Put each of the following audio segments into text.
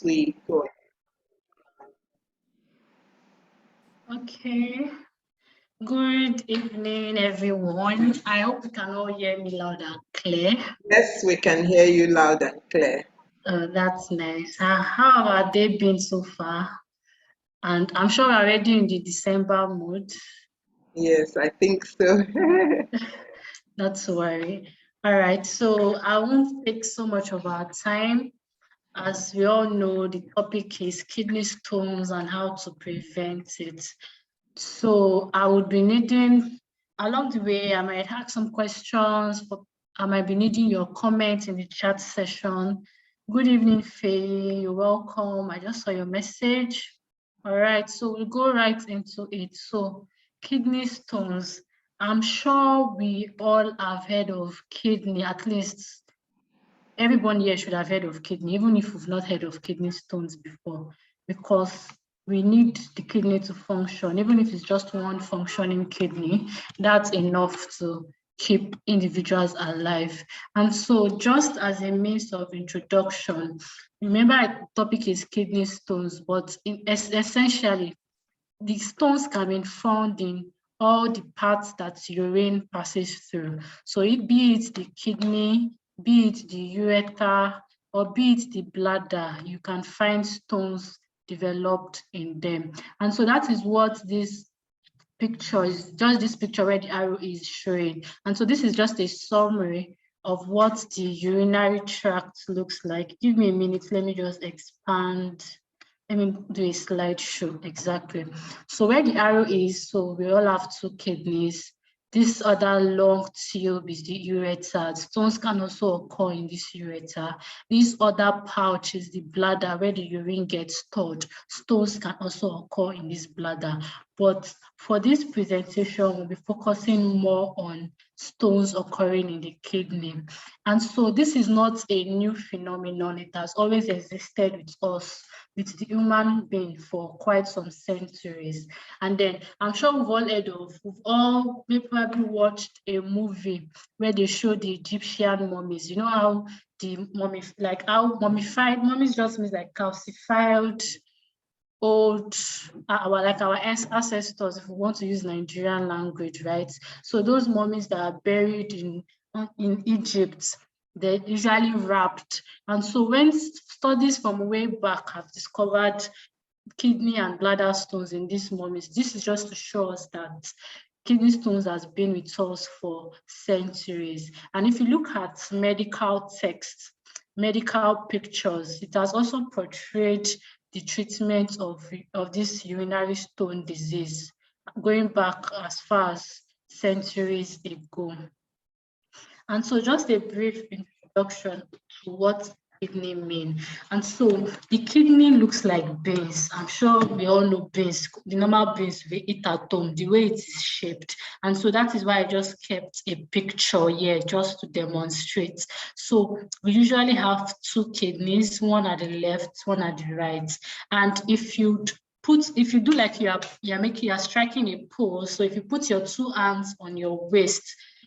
we go. Okay. Good evening, everyone. I hope you can all hear me loud and clear. Yes, we can hear you loud and clear. That's nice. How have they been so far? And I'm sure we're already in the December mood. Yes, I think so. Not to worry. All right, so I won't take so much of our time. As we all know, the topic is kidney stones and how to prevent it. So I would be needing, along the way, I might have some questions, but I might be needing your comments in the chat session. Good evening, Faye, you're welcome. I just saw your message. All right, so we'll go right into it. So kidney stones, I'm sure we all have heard of kidney, at least everyone here should have heard of kidney, even if we've not heard of kidney stones before, because we need the kidney to function. Even if it's just one functioning kidney, that's enough to keep individuals alive. And so just as a means of introduction, remember the topic is kidney stones, but essentially, the stones can be found in all the parts that urine passes through. So be it the kidney, be it the ureter, or be it the bladder, you can find stones developed in them. And so that is what this picture is, just this picture where the arrow is showing. And so this is just a summary of what the urinary tract looks like. Give me a minute, let me just expand. Let me do a slideshow, exactly. So where the arrow is, so we all have two kidneys. This other long tube is the ureter. Stones can also occur in this ureter. This other pouch is the bladder where the urine gets stored. Stones can also occur in this bladder. But for this presentation, we'll be focusing more on stones occurring in the kidney. And so this is not a new phenomenon. It has always existed with us, with the human being for quite some centuries. And then I'm sure we've all heard of, we've probably watched a movie where they show the Egyptian mummies. You know how the how mummified, mummies just means like calcified, old, our ancestors, if we want to use Nigerian language, right? So those mummies that are buried in Egypt, they're usually wrapped. And so when studies from way back have discovered kidney and bladder stones in these mummies, this is just to show us that kidney stones has been with us for centuries. And if you look at medical texts, medical pictures, it has also portrayed the treatment of this urinary stone disease, going back as far as centuries ago. And so just a brief introduction to what kidney mean. And so the kidney looks like beans. I'm sure we all know beans, the normal beans we eat at home, the way it is shaped. And so that is why I just kept a picture here just to demonstrate. So we usually have two kidneys, one at the left, one at the right. And if you do like you are striking a pose, so if you put your two hands on your waist,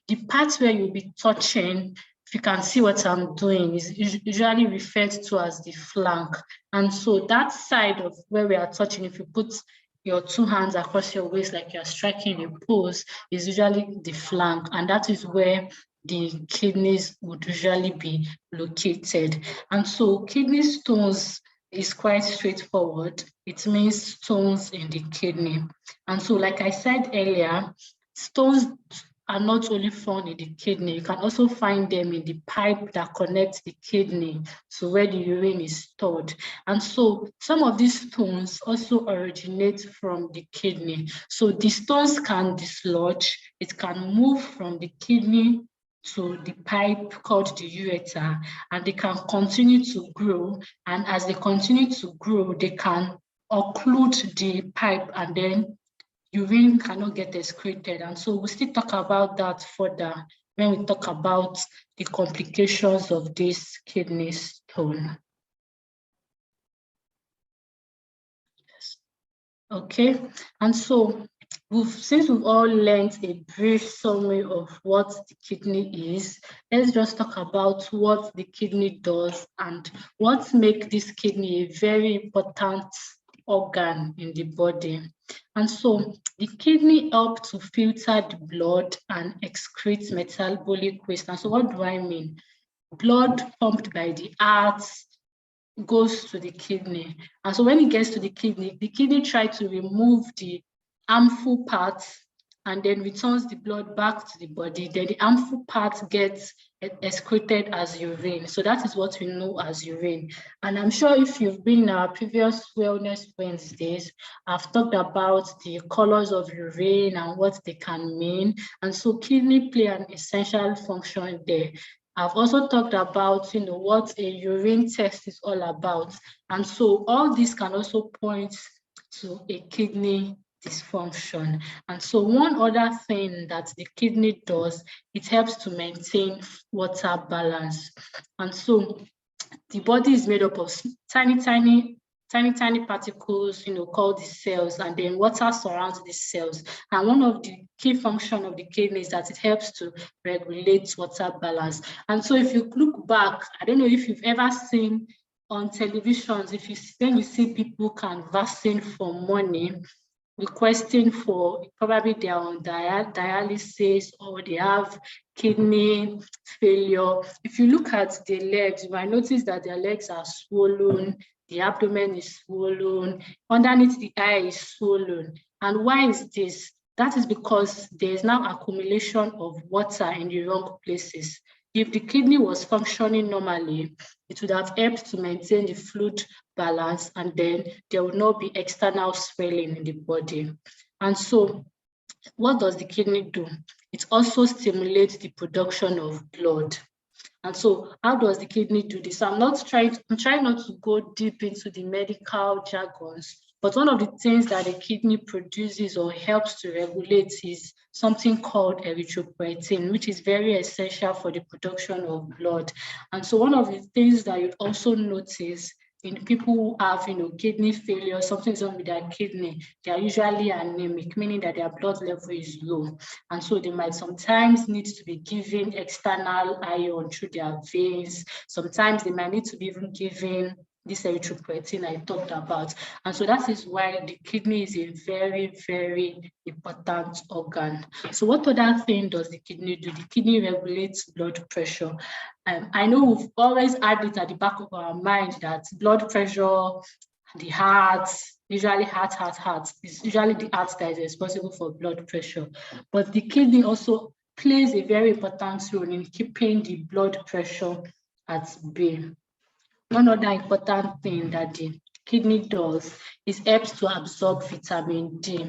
the part where you'll be touching, if you can see what I'm doing, is usually referred to as the flank. And so that side of where we are touching, if you put your two hands across your waist like you're striking a pose, is usually the flank. And that is where the kidneys would usually be located. And so kidney stones is quite straightforward. It means stones in the kidney. And so like I said earlier, stones are not only found in the kidney, you can also find them in the pipe that connects the kidney to where the urine is stored. And so some of these stones also originate from the kidney. So the stones can dislodge, it can move from the kidney to the pipe called the ureter, and they can continue to grow. And as they continue to grow, they can occlude the pipe, and then urine cannot get excreted. And so we'll still talk about that further when we talk about the complications of this kidney stone. Okay, and so since we've all learned a brief summary of what the kidney is, let's just talk about what the kidney does and what makes this kidney a very important organ in the body. And so the kidney helps to filter the blood and excrete metabolic waste. And so what do I mean? Blood pumped by the heart goes to the kidney. And so when it gets to the kidney tries to remove the harmful parts and then returns the blood back to the body. Then the harmful part gets excreted as urine. So that is what we know as urine. And I'm sure if you've been in our previous Wellness Wednesdays, I've talked about the colors of urine and what they can mean. And so kidney play an essential function there. I've also talked about, what a urine test is all about. And so all this can also point to a kidney dysfunction. And so one other thing that the kidney does, it helps to maintain water balance. And so the body is made up of tiny particles, called the cells, and then water surrounds these cells. And one of the key functions of the kidney is that it helps to regulate water balance. And so if you look back, I don't know if you've ever seen on televisions, when you see people canvassing for money, requesting for, probably they're on dialysis or they have kidney failure. If you look at the legs, you might notice that their legs are swollen, the abdomen is swollen, underneath the eye is swollen. And why is this? That is because there is now accumulation of water in the wrong places. If the kidney was functioning normally, it would have helped to maintain the fluid balance, and then there will not be external swelling in the body. And so what does the kidney do? It also stimulates the production of blood. And so how does the kidney do this? I'm trying not to go deep into the medical jargons, but one of the things that the kidney produces or helps to regulate is something called erythropoietin, which is very essential for the production of blood. And so one of the things that you also notice in people who have, kidney failure, something's wrong with their kidney, they are usually anemic, meaning that their blood level is low. And so they might sometimes need to be given external iron through their veins. Sometimes they might need to be even given this erythropoietin I talked about. And so that is why the kidney is a very, very important organ. So what other thing does the kidney do? The kidney regulates blood pressure. I know we've always had it at the back of our mind that blood pressure, the heart, usually heart. It's usually the heart that is responsible for blood pressure. But the kidney also plays a very important role in keeping the blood pressure at bay. One other important thing that the kidney does is helps to absorb vitamin D,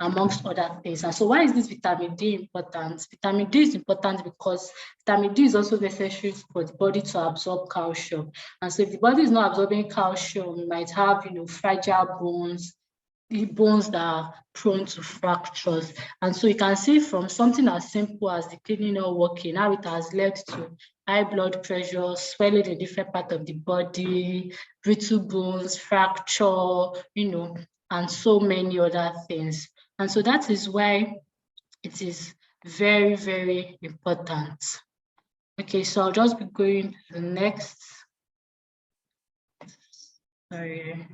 amongst other things. And so why is this vitamin D important? Vitamin D is important because vitamin D is also necessary for the body to absorb calcium. And so if the body is not absorbing calcium, you might have, fragile bones, the bones that are prone to fractures. And so you can see from something as simple as the kidney not working, how it has led to high blood pressure, swelling in different parts of the body, brittle bones, fracture, and so many other things. And so that is why it is very, very important. Okay, so I'll just be going to the next. Sorry.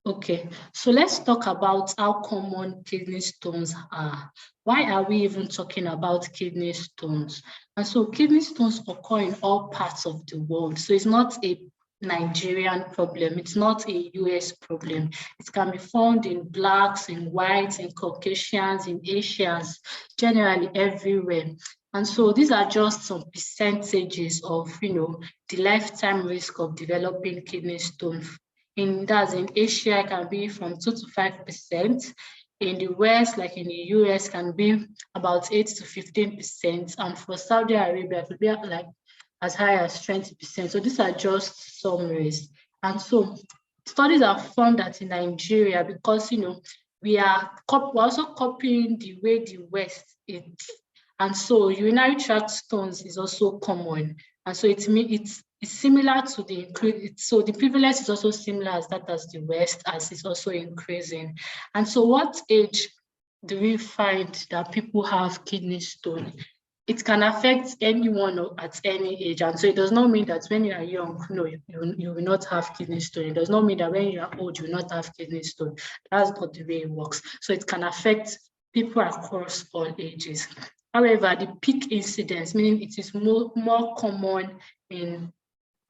Okay, so let's talk about how common kidney stones are. Why are we even talking about kidney stones? And so kidney stones occur in all parts of the world. So it's not a Nigerian problem. It's not a US problem. It can be found in Blacks, in whites, in Caucasians, in Asians, generally everywhere. And so these are just some percentages of, the lifetime risk of developing kidney stone. In Asia, it can be from 2 to 5%. In the West, like in the US, can be about 8 to 15%. And for Saudi Arabia, it will be like as high as 20%. So these are just summaries. And so studies have found that in Nigeria, because we're also copying the way the West is. And so urinary tract stones is also common. And so it it's similar to the increase. So the prevalence is also similar as that as the West, as it's also increasing. And so what age do we find that people have kidney stone? It can affect anyone at any age. And so it does not mean that when you are young, no, you will not have kidney stone. It does not mean that when you are old, you will not have kidney stone. That's not the way it works. So it can affect people across all ages. However, the peak incidence, meaning it is more common in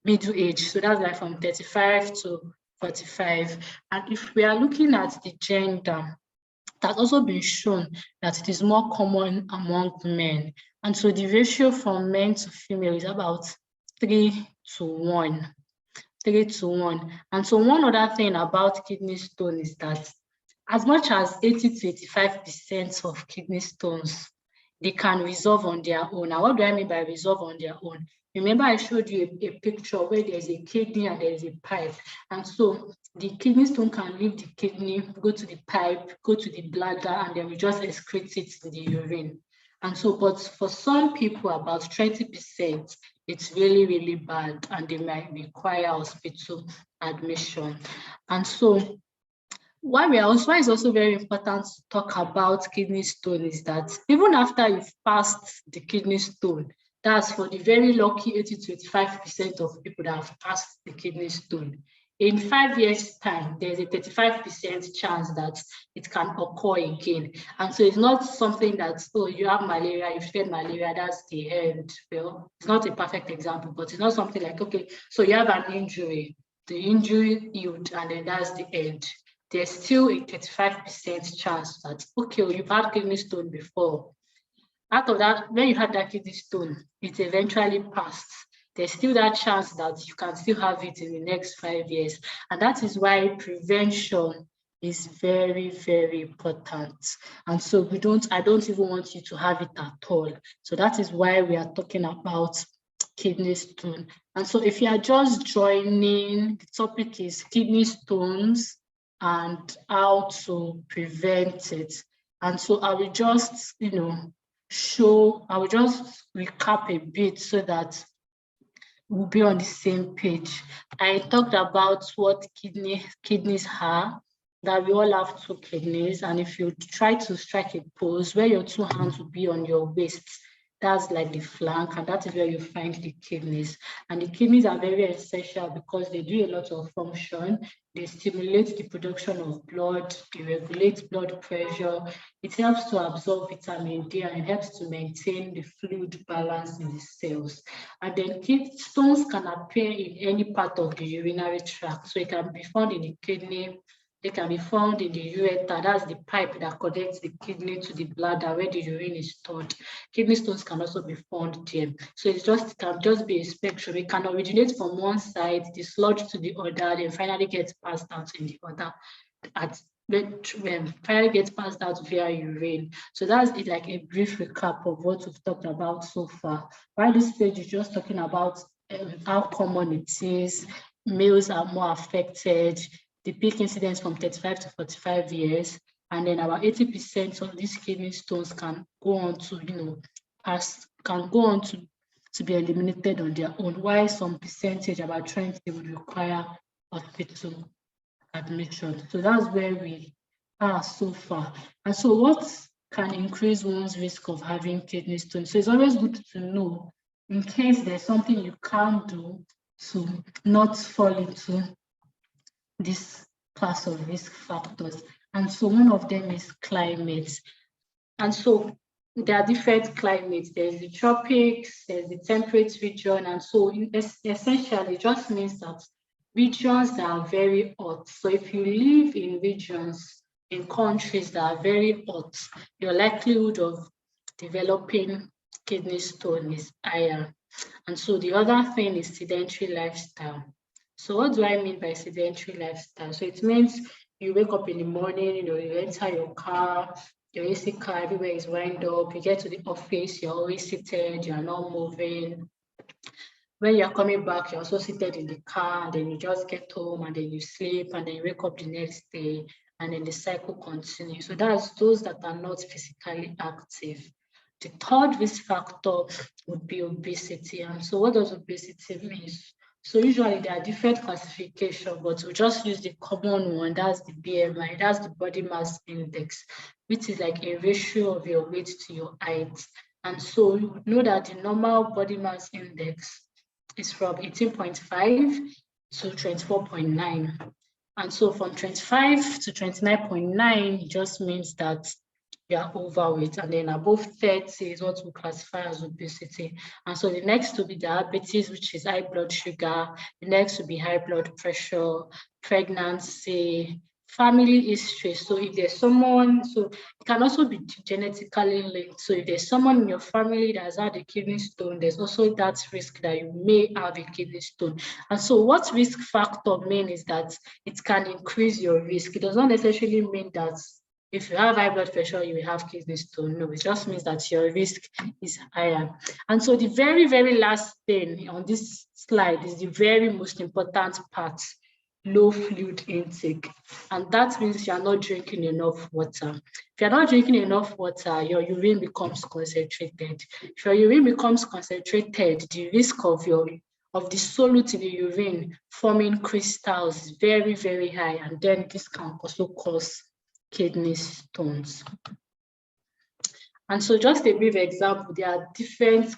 middle age. So that's like from 35 to 45. And if we are looking at the gender, that's also been shown that it is more common among men. And so the ratio from men to female is about 3 to 1. 3 to 1. And so one other thing about kidney stone is that as much as 80 to 85% of kidney stones, they can resolve on their own. Now, what do I mean by resolve on their own? Remember, I showed you a picture where there's a kidney and there's a pipe. And so the kidney stone can leave the kidney, go to the pipe, go to the bladder, and then we just excrete it in the urine. And so, but for some people, about 20%, it's really, really bad, and they might require hospital admission. And so, why it's also very important to talk about kidney stone is that even after you've passed the kidney stone, that's for the very lucky 80 to 85% of people that have passed the kidney stone. In 5 years' time, there's a 35% chance that it can occur again. And so it's not something that, oh, you have malaria, you fed malaria, that's the end. Well, it's not a perfect example, but it's not something like, okay, so you have an injury, the injury healed, and then that's the end. There's still a 35% chance that, okay, you've had kidney stone before. Out of that, when you had that kidney stone, it eventually passed. There's still that chance that you can still have it in the next 5 years. And that is why prevention is very, very important. And so I don't even want you to have it at all. So that is why we are talking about kidney stone. And so if you are just joining, the topic is kidney stones and how to prevent it. And so I will just, I will just recap a bit so that we'll be on the same page. I talked about what kidneys are, that we all have 2 kidneys. And if you try to strike a pose where your 2 hands will be on your waist, that's like the flank, and that is where you find the kidneys. And the kidneys are very essential because they do a lot of function. They stimulate the production of blood, they regulate blood pressure, it helps to absorb vitamin D, and it helps to maintain the fluid balance in the cells. And then stones can appear in any part of the urinary tract. So it can be found in the kidney, they can be found in the ureter, that's the pipe that connects the kidney to the bladder where the urine is stored. Kidney stones can also be found there. So it can just be a spectrum. It can originate from one side, dislodge to the other, then finally get passed out in the other, finally gets passed out via urine. So that's it, like a brief recap of what we've talked about so far. While this page is just talking about how common it is, males are more affected, the peak incidence from 35 to 45 years, and then about 80% of these kidney stones can go on to, to be eliminated on their own, while some percentage, about 20, would require hospital admission. So that's where we are so far. And so what can increase one's risk of having kidney stones? So it's always good to know in case there's something you can't do to not fall into this class of risk factors. And so one of them is climate. And so there are different climates. There's the tropics, there's the temperate region. And so essentially it just means that regions that are very hot. So if you live in regions, in countries that are very hot, your likelihood of developing kidney stone is higher. And so the other thing is sedentary lifestyle. So what do I mean by sedentary lifestyle? So it means you wake up in the morning, you enter your car, your AC car, everywhere is wind up. You get to the office, you're always seated, you're not moving. When you're coming back, you're also seated in the car, and then you just get home, and then you sleep, and then you wake up the next day, and then the cycle continues. So that's those that are not physically active. The third risk factor would be obesity. And so what does obesity mean? So usually there are different classifications, but we'll just use the common one. That's the BMI, that's the body mass index, which is like a ratio of your weight to your height. And so you would know that the normal body mass index is from 18.5 to 24.9. And so from 25 to 29.9, it just means that you are overweight, and then above 30 is what we classify as obesity. And so the next will be diabetes, which is high blood sugar. The next will be high blood pressure, pregnancy, family history. So if there's someone, so it can also be genetically linked. So if there's someone in your family that has had a kidney stone, there's also that risk that you may have a kidney stone. And so what risk factor means is that it can increase your risk. It does not necessarily mean that if you have high blood pressure, you will have kidney stone. No, it just means that your risk is higher. And so the very, very last thing on this slide is the very most important part: low fluid intake. And that means you're not drinking enough water. If you're not drinking enough water, your urine becomes concentrated. If your urine becomes concentrated, the risk of the solute in the urine forming crystals is very, very high. And then this can also cause kidney stones. And so just a brief example, there are different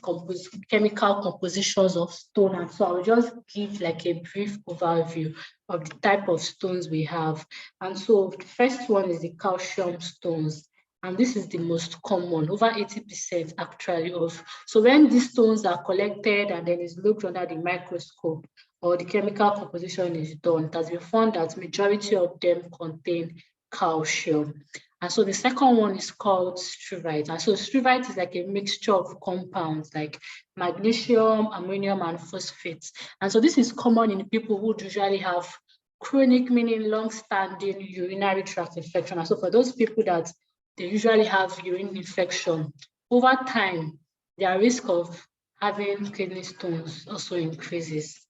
chemical compositions of stone. And so I'll just give like a brief overview of the type of stones we have. And so the first one is the calcium stones. And this is the most common, over 80% actually of. So when these stones are collected and then is looked under the microscope, or the chemical composition is done, it has been found that majority of them contain calcium. And so the second one is called struvite. And so struvite is like a mixture of compounds like magnesium, ammonium, and phosphates. And so this is common in people who usually have chronic, meaning long-standing urinary tract infection. And so for those people that they usually have urine infection, over time, their risk of having kidney stones also increases.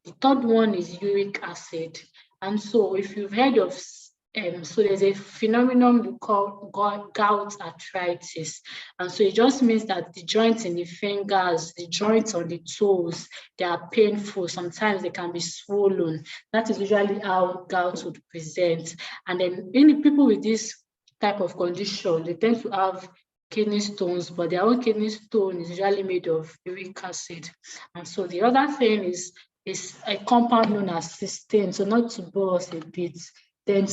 The third one is uric acid. And so if you've heard of so there's a phenomenon we call gout arthritis. And so it just means that the joints in the fingers, the joints on the toes, they are painful. Sometimes they can be swollen. That is usually how gout would present. And then in people with this type of condition, they tend to have kidney stones, but their own kidney stone is usually made of uric acid. And so the other thing is a compound known as cysteine. So not to bore us a bit, then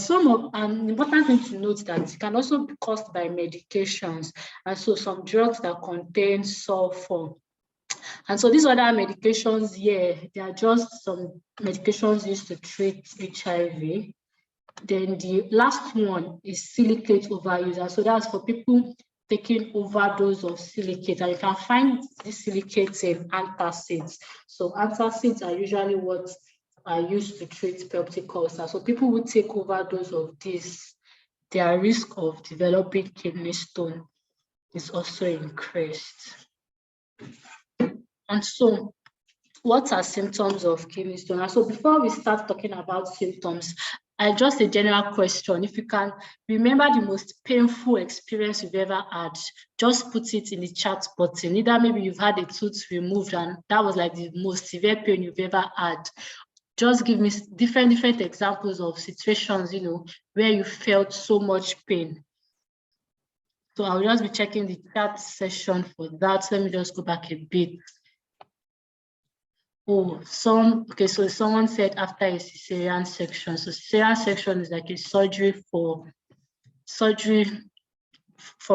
an important thing to note that it can also be caused by medications. And so some drugs that contain sulfur. And so these other medications here, they are just some medications used to treat HIV. Then the last one is silicate overuse. And so that's for people taking overdose of silicate. And you can find these silicates in antacids. So antacids are usually what are used to treat peptic ulcer. So people who take overdose of this, their risk of developing kidney stone is also increased. And so what are symptoms of kidney stone? And so before we start talking about symptoms, just a general question. If you can remember the most painful experience you've ever had, just put it in the chat button. Either maybe you've had a tooth removed and that was like the most severe pain you've ever had. Just give me different examples of situations, where you felt so much pain. So I'll just be checking the chat session for that. Let me just go back a bit. Oh, so someone said after a cesarean section. So cesarean section is like a surgery for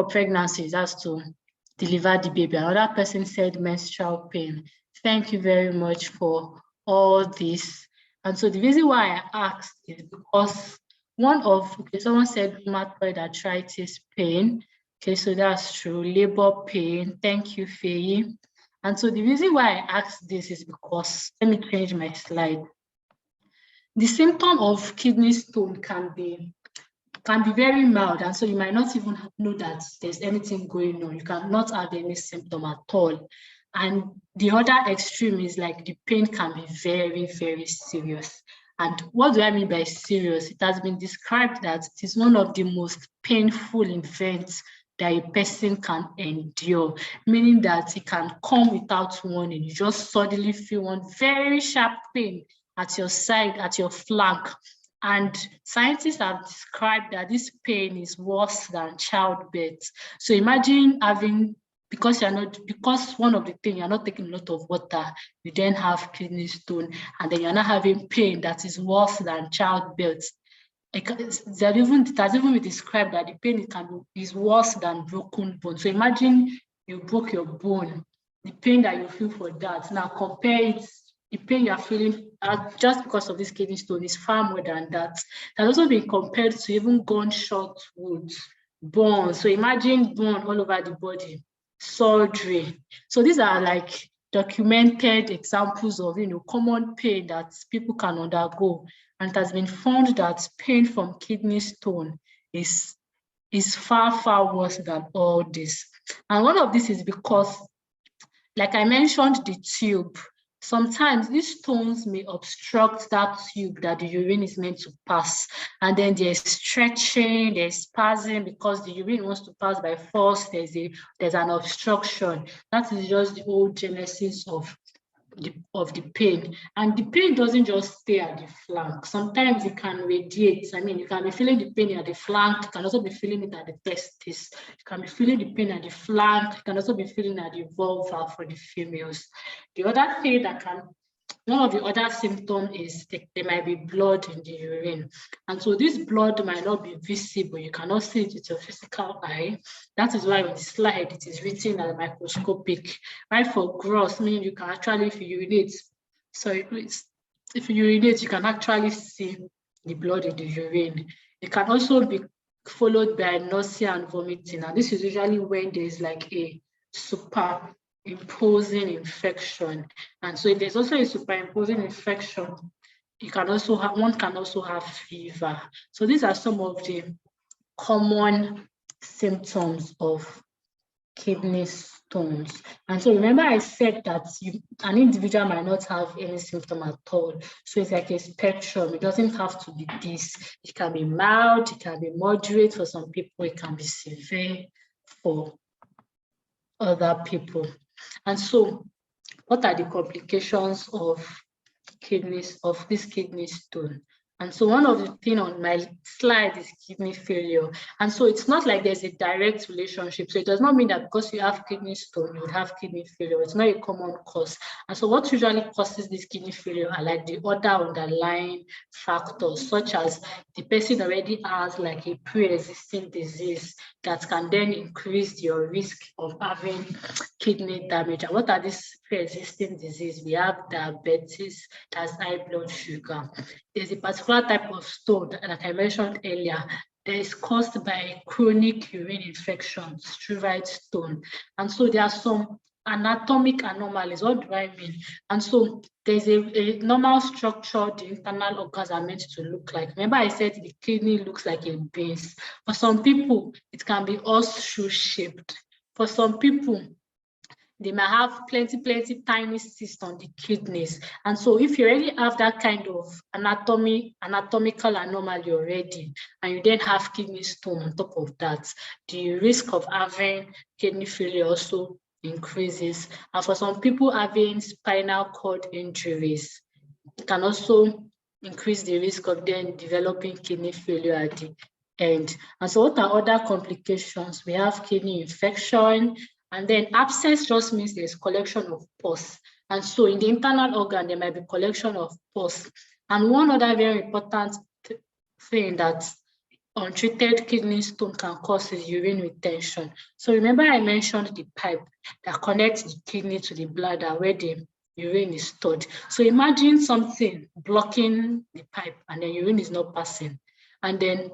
pregnancy. That's to deliver the baby. Another person said menstrual pain. Thank you very much for all this. And so the reason why I asked is because someone said rheumatoid arthritis pain. Okay, so that's true. Labor pain. Thank you, Faye. And so the reason why I asked this is because, let me change my slide. The symptom of kidney stone can be very mild, and so you might not even know that there's anything going on. You cannot have any symptom at all. And the other extreme is like the pain can be very, very serious. And what do I mean by serious? It has been described that it is one of the most painful events that a person can endure, meaning that it can come without warning. You just suddenly feel one very sharp pain at your side, at your flank. And scientists have described that this pain is worse than childbirth. So imagine having, because one of the things, you're not taking a lot of water, you then have kidney stone, and then you're not having pain that is worse than childbirth. It has even been described that the pain is worse than broken bone. So imagine you broke your bone, the pain that you feel for that. Now compare it, the pain you're feeling just because of this kidney stone is far more than that. It has also been compared to even gunshot wounds, burns. So imagine burn all over the body, surgery. So these are like documented examples of common pain that people can undergo. And it has been found that pain from kidney stone is far, far worse than all this. And one of this is because, like I mentioned, the tube. Sometimes these stones may obstruct that tube that the urine is meant to pass. And then there's stretching, there's spasm because the urine wants to pass by force. There's an obstruction. That is just the whole genesis of the pain. And the pain doesn't just stay at the flank. Sometimes it can radiate. I mean, you can be feeling the pain at the flank. You can also be feeling it at the testis. You can be feeling the pain at the flank. You can also be feeling at the vulva for the females. The other thing one of the other symptoms is there might be blood in the urine. And so this blood might not be visible. You cannot see it with your physical eye. That is why on the slide, it is written as microscopic. Right, for gross, meaning you can actually, if you urinate, you can actually see the blood in the urine. It can also be followed by nausea and vomiting. And this is usually when there's like a superimposing infection. And so if there's also a superimposing infection, one can also have fever. So these are some of the common symptoms of kidney stones. And so remember I said that an individual might not have any symptom at all. So it's like a spectrum. It doesn't have to be this. It can be mild, it can be moderate for some people, it can be severe for other people. And so what are the complications of this kidney stone? And so one of the things on my slide is kidney failure. And so it's not like there's a direct relationship. So it does not mean that because you have kidney stone, you would have kidney failure. It's not a common cause. And so what usually causes this kidney failure are like the other underlying factors, such as the person already has like a pre-existing disease that can then increase your risk of having kidney damage. And what are these pre-existing diseases? We have diabetes, that's high blood sugar. There's a particular type of stone that I mentioned earlier that is caused by chronic urine infection, struvite stone. And so there are some anatomic anomalies. What do I mean? And so there's a normal structure the internal organs are meant to look like. Remember I said the kidney looks like a base. For some people, it can be horseshoe shaped. For some people, they might have plenty tiny cysts on the kidneys. And so if you already have that kind of anatomical anomaly already, and you then have kidney stone on top of that, the risk of having kidney failure also increases. And for some people having spinal cord injuries, it can also increase the risk of them developing kidney failure at the end. And so what are other complications? We have kidney infection, and then abscess just means there's collection of pus. And so in the internal organ, there might be collection of pus. And one other very important thing that untreated kidney stone can cause is urine retention. So remember I mentioned the pipe that connects the kidney to the bladder where the urine is stored. So imagine something blocking the pipe and then urine is not passing. And then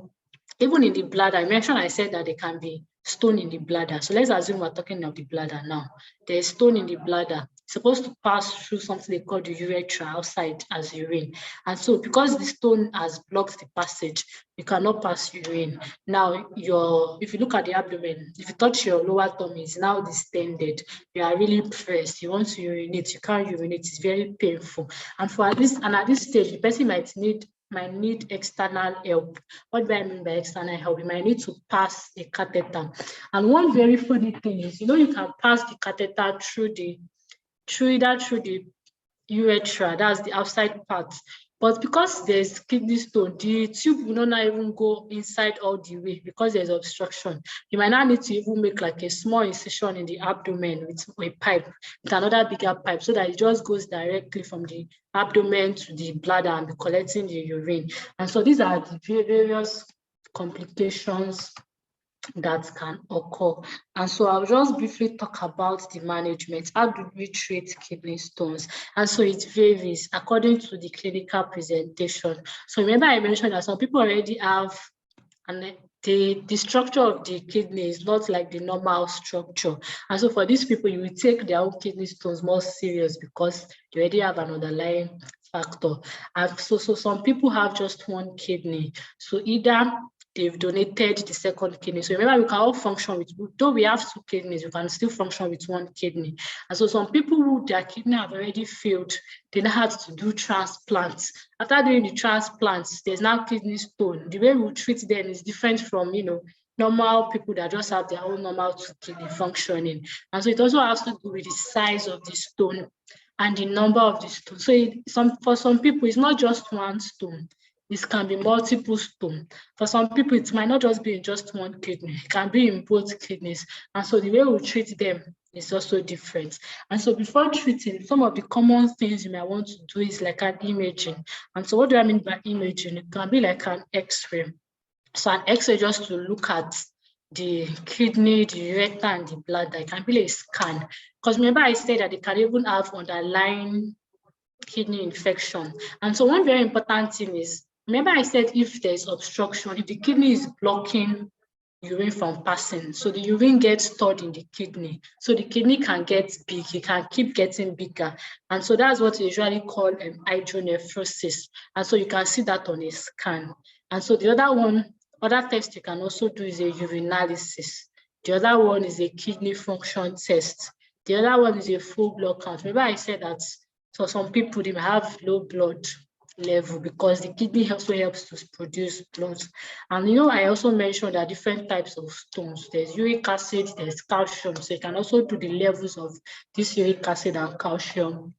even in the bladder, I said that there can be stone in the bladder. So let's assume we're talking of the bladder now. There's stone in the bladder. It's supposed to pass through something they call the urethra outside as urine. And so because the stone has blocked the passage, you cannot pass urine. Now, if you look at the abdomen, if you touch your lower tummy, it's now distended. You are really pressed. You want to urinate, you can't urinate. It's very painful. And at this stage, the person might need might need external help. What do I mean by external help? You might need to pass a catheter. And one very funny thing is, you can pass the catheter through the urethra, that's the outside part. But because there's kidney stone, the tube will not even go inside all the way because there's obstruction. You might not need to even make like a small incision in the abdomen with a pipe, with another bigger pipe, so that it just goes directly from the abdomen to the bladder and be collecting the urine. And so these are the various complications that can occur. And so I'll just briefly talk about the management. How do we treat kidney stones? And so it varies according to the clinical presentation. So remember I mentioned that some people already have, and the structure of the kidney is not like the normal structure. And so for these people, you will take their own kidney stones more serious because they already have an underlying factor. And so some people have just one kidney. So either they've donated the second kidney. So remember, we can all function with, though we have two kidneys, we can still function with one kidney. And so some people who their kidney have already failed, they now have to do transplants. After doing the transplants, there's now kidney stone. The way we treat them is different from, normal people that just have their own normal two kidney functioning. And so it also has to do with the size of the stone and the number of the stone. So for some people, it's not just one stone. This can be multiple stones. For some people, it might not just be in just one kidney. It can be in both kidneys. And so the way we treat them is also different. And so before treating, some of the common things you might want to do is like an imaging. And so what do I mean by imaging? It can be like an X-ray. So an X-ray just to look at the kidney, the ureter, and the bladder. It can be a scan. Because remember I said that they can even have underlying kidney infection. And so one very important thing is, remember I said if there's obstruction, if the kidney is blocking urine from passing, so the urine gets stored in the kidney. So the kidney can get big, it can keep getting bigger. And so that's what we usually call hydronephrosis. And so you can see that on a scan. And so the other test you can also do is a urinalysis. The other one is a kidney function test. The other one is a full blood count. Remember I said that for some people, they may have low blood level because the kidney also helps to produce blood. And I also mentioned there are different types of stones. There's uric acid, there's calcium. So you can also do the levels of this uric acid and calcium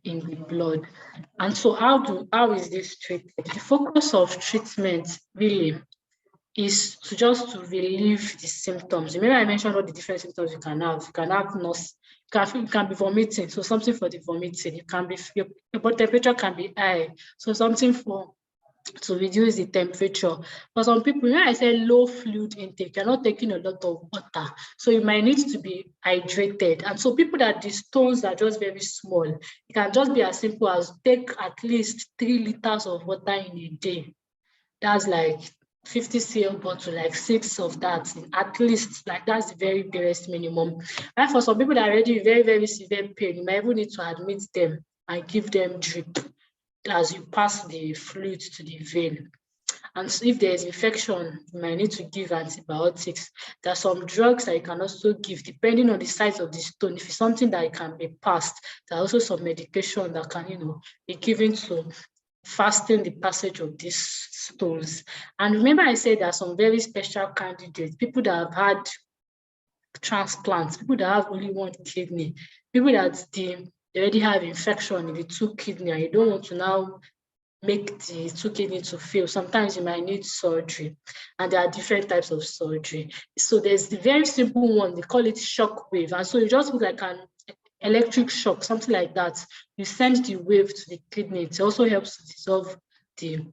in the blood. And so how is this treated? The focus of treatment really is to relieve the symptoms. Remember I mentioned all the different symptoms you can have. You can have nausea, you can be vomiting, so something for the vomiting. You can be, your body temperature can be high, so something to reduce the temperature. For some people, when I say low fluid intake, you're not taking a lot of water, so you might need to be hydrated. And so people that the stones are just very small, it can just be as simple as take at least 3 liters of water in a day. That's like 50 cl bottle, like 6 of that, at least. Like that's the very barest minimum. And for some people that are already very, very severe pain, you might even need to admit them and give them drip as you pass the fluid to the vein. And so if there is infection, you might need to give antibiotics. There are some drugs that you can also give depending on the size of the stone. If it's something that can be passed, there are also some medication that can, be given to fasten the passage of these stones. And remember I said there are some very special candidates, people that have had transplants, people that have only one kidney, people that they already have infection in the two kidney, and you don't want to now make the two kidney to fail. Sometimes you might need surgery, and there are different types of surgery. So there's the very simple one, they call it shock wave. And so you just put like an electric shock, something like that. You send the wave to the kidney. It also helps to dissolve the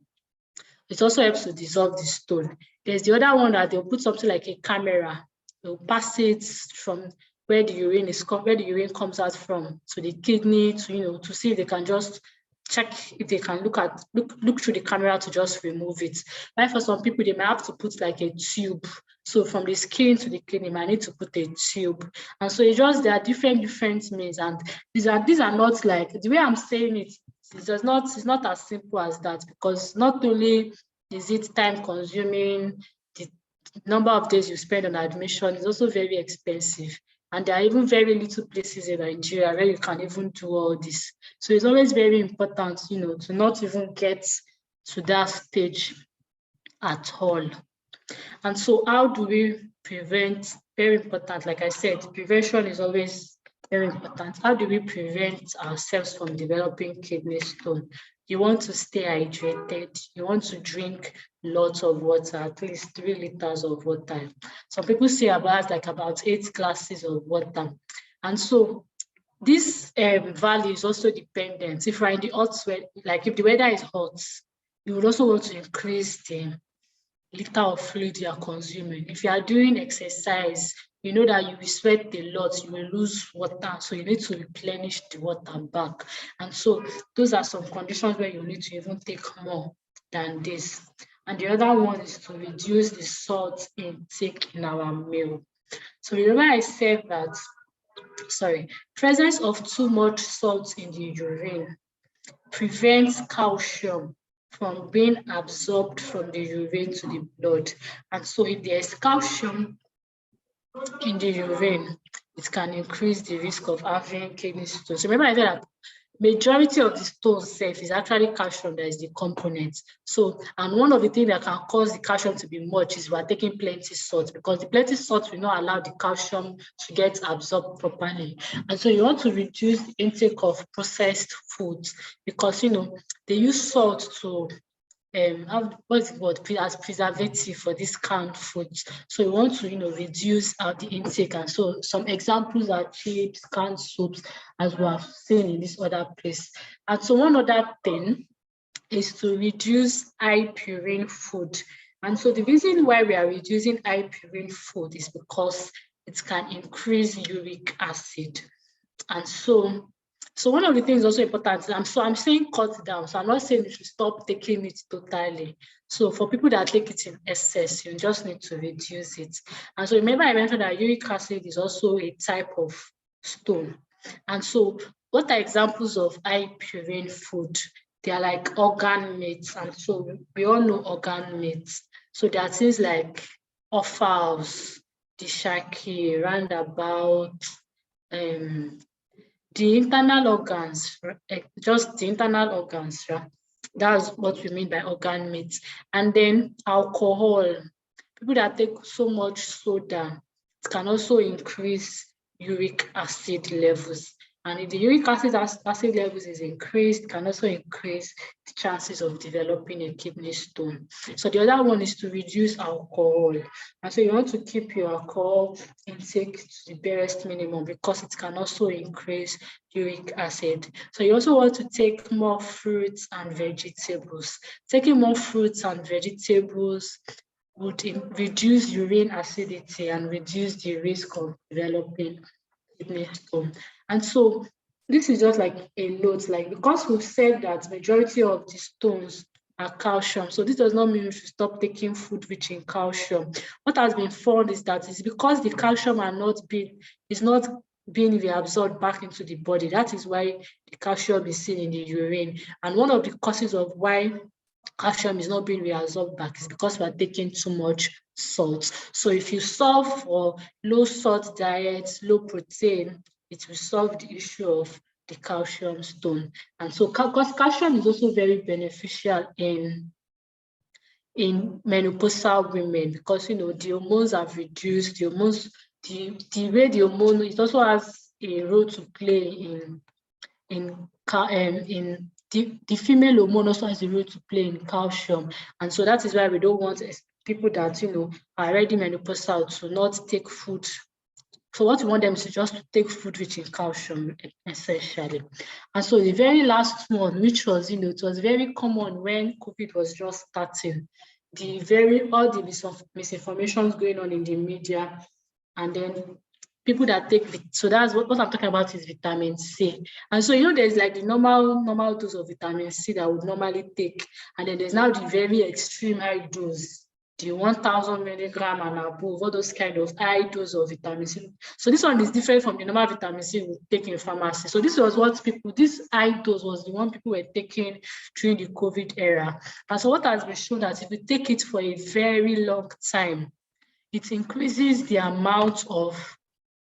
stone. There's the other one that they'll put something like a camera. They'll pass it from where the urine comes out from to the kidney to see if they can just check if they can look through the camera to just remove it. But for some people, they might have to put like a tube. So from the skin to the kidney, I need to put a tube. And so there are different means. And these are not like, the way I'm saying it, it's not as simple as that, because not only is it time consuming, the number of days you spend on admission is also very expensive. And there are even very little places in Nigeria where you can even do all this. So it's always very important, to not even get to that stage at all. And so how do we prevent? Very important, like I said, prevention is always very important. How do we prevent ourselves from developing kidney stone? You want to stay hydrated. You want to drink lots of water, at least 3 liters of water. Some people say about 8 glasses of water. And so this value is also dependent. If you're in the hot sweat, like if the weather is hot, you would also want to increase the liter of fluid you are consuming. If you are doing exercise, you know that you will sweat a lot, you will lose water, so you need to replenish the water back. And so those are some conditions where you need to even take more than this. And the other one is to reduce the salt intake in our meal. So remember I said that, presence of too much salt in the urine prevents calcium from being absorbed from the urine to the blood. And so if there's calcium in the urine, it can increase the risk of having kidney stones. Remember I said that majority of the stone itself is actually calcium that is the component. So, and one of the things that can cause the calcium to be much is we're taking plenty salt, because the plenty salt will not allow the calcium to get absorbed properly. And so you want to reduce the intake of processed foods, because they use salt to as preservative for this canned foods. So we want to reduce the intake. And so some examples are chips, canned soups, as we have seen in this other place. And so one other thing is to reduce high purine food. And so the reason why we are reducing high purine food is because it can increase uric acid. And so one of the things also important, I'm saying cut down. So I'm not saying you should stop taking it totally. So for people that take it in excess, you just need to reduce it. And so remember I mentioned that uric acid is also a type of stone. And so what are examples of high purine food? They are like organ meats. And so we all know organ meats. So there are things like offals, the shaki, roundabout, the internal organs, just the internal organs, right? That's what we mean by organ meat. And then alcohol. People that take so much soda, it can also increase uric acid levels. And if the uric acid levels is increased, it can also increase the chances of developing a kidney stone. So the other one is to reduce alcohol. And so you want to keep your alcohol intake to the barest minimum, because it can also increase uric acid. So you also want to take more fruits and vegetables. Taking more fruits and vegetables would reduce urine acidity and reduce the risk of developing kidney stone. And so this is just like a note, because we've said that majority of the stones are calcium, so this does not mean we should stop taking food rich in calcium. What has been found is that it's because the calcium is not being reabsorbed back into the body. That is why the calcium is seen in the urine. And one of the causes of why calcium is not being reabsorbed back is because we are taking too much salt. So if you solve for low salt diet, low protein, it will solve the issue of the calcium stone. And so because calcium is also very beneficial in menopausal women, because the hormones have reduced, the way the hormone, it also has a role to play in the female hormone also has a role to play in calcium. And so that is why we don't want people that are already menopausal to not take food. So what we want them to just take food rich in calcium, essentially. And so the very last one, which was, it was very common when COVID was just starting, all the misinformation going on in the media, and then people that take so that's what I'm talking about is vitamin C. And so there's like the normal dose of vitamin C that would normally take, and then there's now the very extreme high dose, the 1000 milligram and above, all those kind of high dose of vitamin C. So this one is different from the normal vitamin C we take in pharmacy. So this was this high dose was the one people were taking during the COVID era. And so what has been shown that if you take it for a very long time, it increases the amount of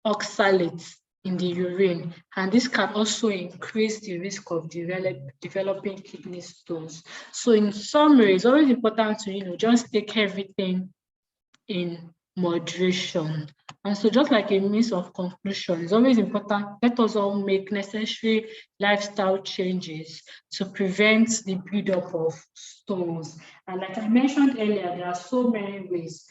oxalates in the urine, and this can also increase the risk of developing kidney stones. So in summary, it's always important to just take everything in moderation. And so just like a means of conclusion, it's always important, let us all make necessary lifestyle changes to prevent the buildup of stones. And like I mentioned earlier, there are so many ways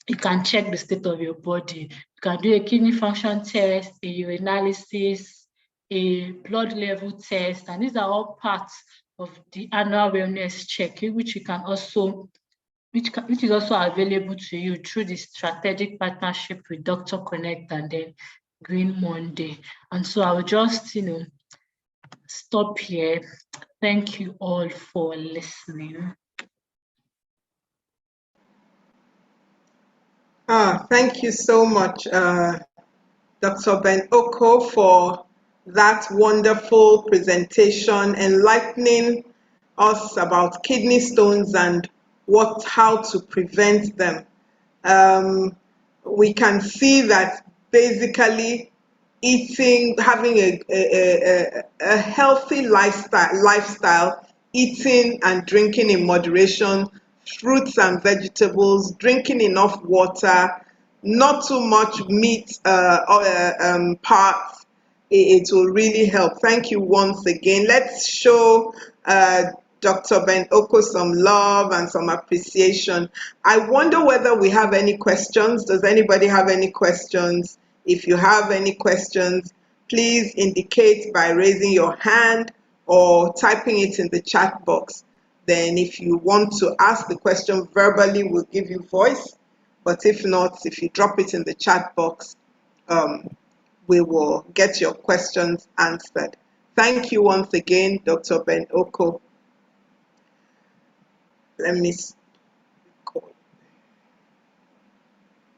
you can check the state of your body. You can do a kidney function test, a urinalysis, a blood level test, and these are all parts of the annual wellness check, which you can also which is also available to you through the strategic partnership with Dr. Connect and then Green Monday. And so I will just, stop here. Thank you all for listening. Thank you so much, Dr. Ben Oko, for that wonderful presentation, enlightening us about kidney stones and how to prevent them. We can see that basically having a healthy lifestyle, eating and drinking in moderation, fruits and vegetables, drinking enough water, not too much meat parts, it will really help. Thank you once again. Let's show Dr. Ben Oko some love and some appreciation. I wonder whether we have any questions. Does anybody have any questions? If you have any questions, please indicate by raising your hand or typing it in the chat box. Then if you want to ask the question verbally, we'll give you voice. But if not, if you drop it in the chat box, we will get your questions answered. Thank you once again, Dr. Ben Oko. Let me